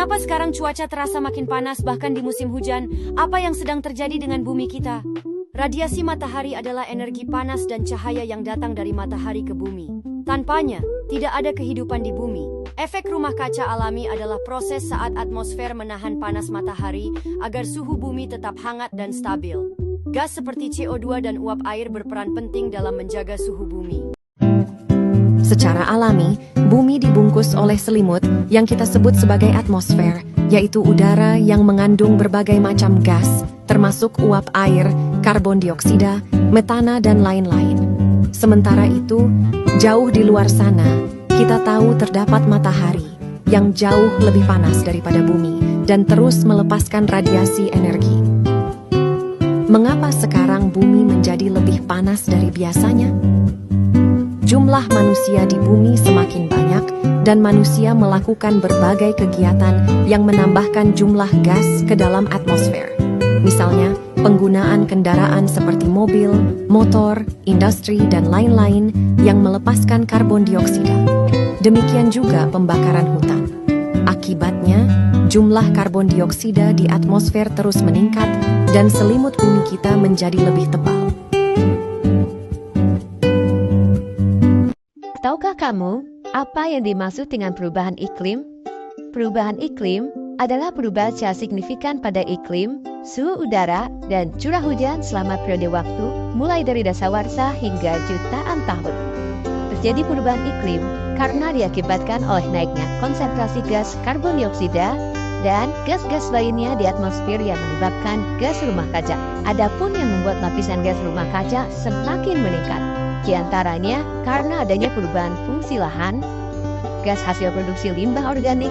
Kenapa sekarang cuaca terasa makin panas bahkan di musim hujan? Apa yang sedang terjadi dengan bumi kita? Radiasi matahari adalah energi panas dan cahaya yang datang dari matahari ke bumi. Tanpanya, tidak ada kehidupan di bumi. Efek rumah kaca alami adalah proses saat atmosfer menahan panas matahari agar suhu bumi tetap hangat dan stabil. Gas seperti CO2 dan uap air berperan penting dalam menjaga suhu bumi. Secara alami, bumi dibungkus oleh selimut yang kita sebut sebagai atmosfer, yaitu udara yang mengandung berbagai macam gas, termasuk uap air, karbon dioksida, metana, dan lain-lain. Sementara itu, jauh di luar sana, kita tahu terdapat matahari yang jauh lebih panas daripada bumi dan terus melepaskan radiasi energi. Mengapa sekarang bumi menjadi lebih panas dari biasanya? Jumlah manusia di bumi semakin banyak dan manusia melakukan berbagai kegiatan yang menambahkan jumlah gas ke dalam atmosfer. Misalnya, penggunaan kendaraan seperti mobil, motor, industri, dan lain-lain yang melepaskan karbon dioksida. Demikian juga pembakaran hutan. Akibatnya, jumlah karbon dioksida di atmosfer terus meningkat dan selimut bumi kita menjadi lebih tebal. Tahukah kamu apa yang dimaksud dengan perubahan iklim? Perubahan iklim adalah perubahan secara signifikan pada iklim, suhu udara, dan curah hujan selama periode waktu mulai dari dasawarsa hingga jutaan tahun. Terjadi perubahan iklim karena diakibatkan oleh naiknya konsentrasi gas karbon dioksida dan gas-gas lainnya di atmosfer yang menyebabkan gas rumah kaca. Adapun yang membuat lapisan gas rumah kaca semakin meningkat, di antaranya karena adanya perubahan fungsi lahan, gas hasil produksi limbah organik,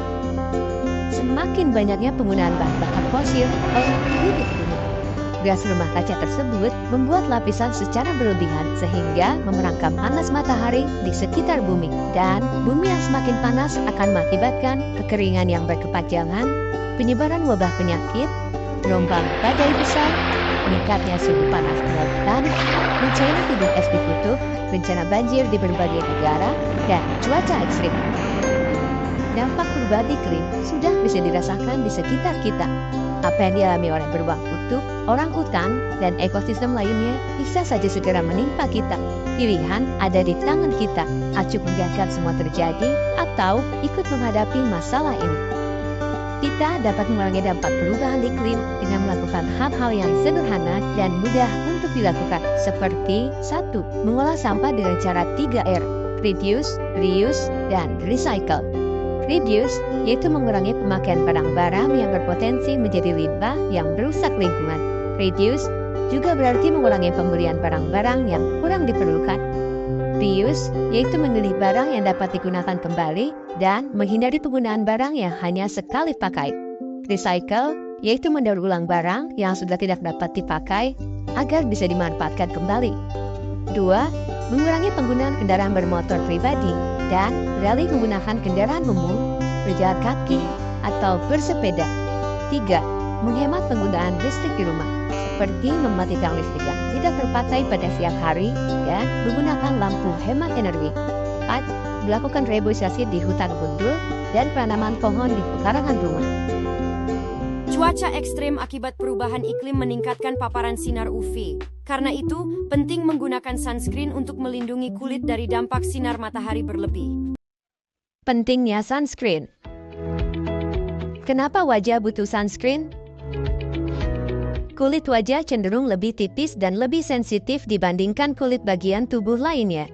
semakin banyaknya penggunaan bahan bakar fosil oleh penduduk bumi. Gas rumah kaca tersebut membuat lapisan secara berlebihan sehingga memerangkap panas matahari di sekitar bumi. Dan bumi yang semakin panas akan mengakibatkan kekeringan yang berkepanjangan, penyebaran wabah penyakit, gelombang badai besar, meningkatnya suhu panas di lautan, bencana timbul es di kutub, bencana banjir di berbagai negara, dan cuaca ekstrim. Dampak perubahan iklim sudah bisa dirasakan di sekitar kita. Apa yang dialami oleh beruang kutub, orang utan, dan ekosistem lainnya bisa saja segera menimpa kita. Pilihan ada di tangan kita, acuh membiarkan semua terjadi atau ikut menghadapi masalah ini. Kita dapat mengurangi dampak perubahan iklim dengan melakukan hal-hal yang sederhana dan mudah untuk dilakukan, seperti 1. Mengolah sampah dengan cara 3R, reduce, reuse, dan recycle. Reduce, yaitu mengurangi pemakaian barang-barang yang berpotensi menjadi limbah yang merusak lingkungan. Reduce juga berarti mengurangi pembelian barang-barang yang kurang diperlukan. Reuse, yaitu memilih barang yang dapat digunakan kembali dan menghindari penggunaan barang yang hanya sekali pakai. Recycle, yaitu mendaur ulang barang yang sudah tidak dapat dipakai agar bisa dimanfaatkan kembali. 2. Mengurangi penggunaan kendaraan bermotor pribadi dan beralih menggunakan kendaraan umum, berjalan kaki, atau bersepeda. 3. Menghemat penggunaan listrik di rumah, seperti mematikan listrik yang tidak terpakai pada siang hari dan menggunakan lampu hemat energi. 4. Melakukan reboisasi di hutan gundul dan penanaman pohon di pekarangan rumah. Cuaca ekstrim akibat perubahan iklim meningkatkan paparan sinar UV. Karena itu, penting menggunakan sunscreen untuk melindungi kulit dari dampak sinar matahari berlebih. Pentingnya sunscreen. Kenapa wajah butuh sunscreen? Kulit wajah cenderung lebih tipis dan lebih sensitif dibandingkan kulit bagian tubuh lainnya.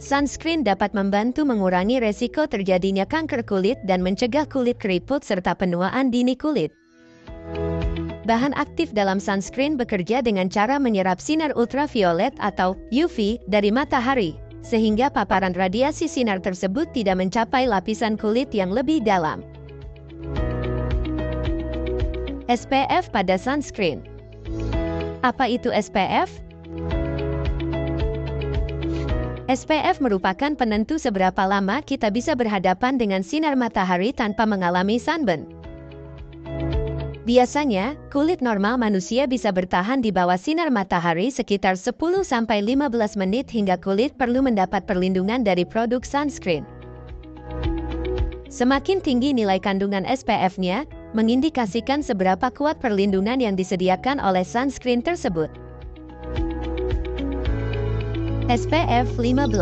Sunscreen dapat membantu mengurangi resiko terjadinya kanker kulit dan mencegah kulit keriput serta penuaan dini kulit. Bahan aktif dalam sunscreen bekerja dengan cara menyerap sinar ultraviolet atau UV dari matahari, sehingga paparan radiasi sinar tersebut tidak mencapai lapisan kulit yang lebih dalam. SPF pada sunscreen. Apa itu SPF? SPF merupakan penentu seberapa lama kita bisa berhadapan dengan sinar matahari tanpa mengalami sunburn. Biasanya, kulit normal manusia bisa bertahan di bawah sinar matahari sekitar 10-15 menit hingga kulit perlu mendapat perlindungan dari produk sunscreen. Semakin tinggi nilai kandungan SPF-nya, mengindikasikan seberapa kuat perlindungan yang disediakan oleh sunscreen tersebut. SPF 15.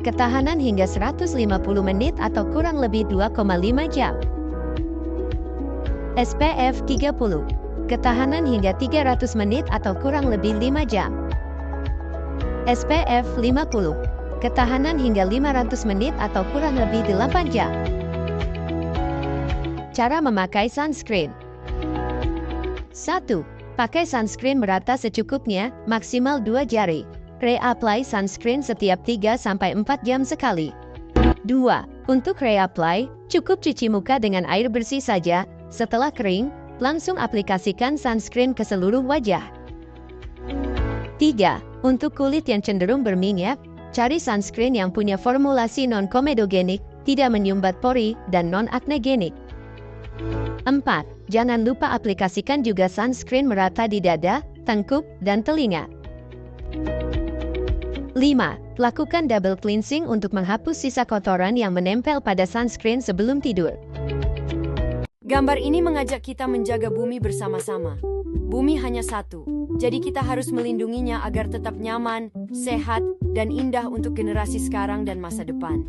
Ketahanan hingga 150 menit atau kurang lebih 2,5 jam. SPF 30. Ketahanan hingga 300 menit atau kurang lebih 5 jam. SPF 50. Ketahanan hingga 500 menit atau kurang lebih 8 jam. Cara memakai sunscreen. 1. Pakai sunscreen merata secukupnya, maksimal 2 jari. Reapply sunscreen setiap 3-4 jam sekali. 2. Untuk reapply, cukup cuci muka dengan air bersih saja. Setelah kering, langsung aplikasikan sunscreen ke seluruh wajah. 3. Untuk kulit yang cenderung berminyak, cari sunscreen yang punya formulasi non-komedogenik, tidak menyumbat pori, dan non-aknegenik. 4. Jangan lupa aplikasikan juga sunscreen merata di dada, tengkuk, dan telinga. 5. Lakukan double cleansing untuk menghapus sisa kotoran yang menempel pada sunscreen sebelum tidur. Gambar ini mengajak kita menjaga bumi bersama-sama. Bumi hanya satu, jadi kita harus melindunginya agar tetap nyaman, sehat, dan indah untuk generasi sekarang dan masa depan.